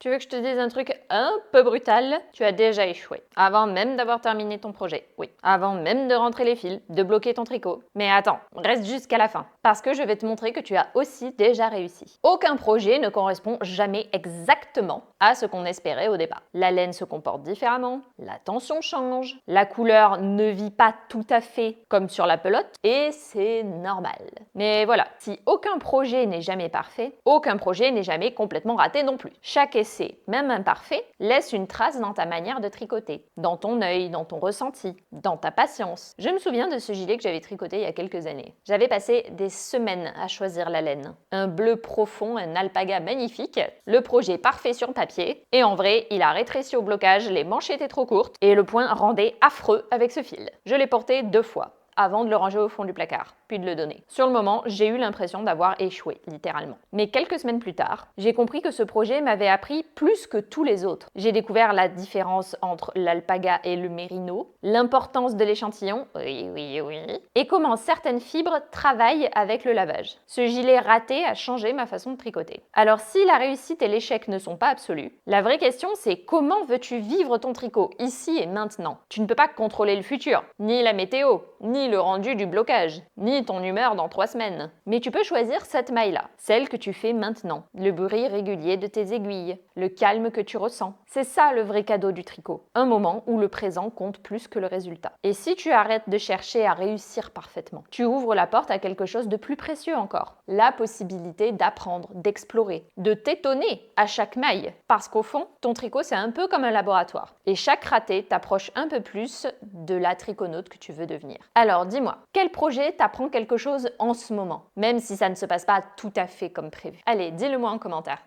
Tu veux que je te dise un truc un peu brutal? Tu as déjà échoué. Avant même d'avoir terminé ton projet, oui. Avant même de rentrer les fils, de bloquer ton tricot. Mais attends, reste jusqu'à la fin. Parce que je vais te montrer que tu as aussi déjà réussi. Aucun projet ne correspond jamais exactement à ce qu'on espérait au départ. La laine se comporte différemment, la tension change, la couleur ne vit pas tout à fait comme sur la pelote, et c'est normal. Mais voilà, si aucun projet n'est jamais parfait, aucun projet n'est jamais complètement raté non plus. Chaque essai, même imparfait, laisse une trace dans ta manière de tricoter, dans ton œil, dans ton ressenti, dans ta patience. Je me souviens de ce gilet que j'avais tricoté il y a quelques années. J'avais passé des semaines à choisir la laine. Un bleu profond, un alpaga magnifique, le projet parfait sur papier, et en vrai, il a rétréci au blocage, les manches étaient trop courtes, et le point rendait affreux avec ce fil. Je l'ai porté 2 fois avant de le ranger au fond du placard, puis de le donner. Sur le moment, j'ai eu l'impression d'avoir échoué, littéralement. Mais quelques semaines plus tard, j'ai compris que ce projet m'avait appris plus que tous les autres. J'ai découvert la différence entre l'alpaga et le mérino, l'importance de l'échantillon, oui, et comment certaines fibres travaillent avec le lavage. Ce gilet raté a changé ma façon de tricoter. Alors si la réussite et l'échec ne sont pas absolus, la vraie question c'est comment veux-tu vivre ton tricot, ici et maintenant? Tu ne peux pas contrôler le futur, ni la météo, ni le rendu du blocage, ni ton humeur dans 3 semaines. Mais tu peux choisir cette maille-là, celle que tu fais maintenant, le bruit régulier de tes aiguilles, le calme que tu ressens. C'est ça le vrai cadeau du tricot, un moment où le présent compte plus que le résultat. Et si tu arrêtes de chercher à réussir parfaitement, tu ouvres la porte à quelque chose de plus précieux encore, la possibilité d'apprendre, d'explorer, de t'étonner à chaque maille. Parce qu'au fond, ton tricot c'est un peu comme un laboratoire. Et chaque raté t'approche un peu plus de la triconaute que tu veux devenir. Alors dis-moi, quel projet t'apprend quelque chose en ce moment, même si ça ne se passe pas tout à fait comme prévu? Allez, dis-le moi en commentaire.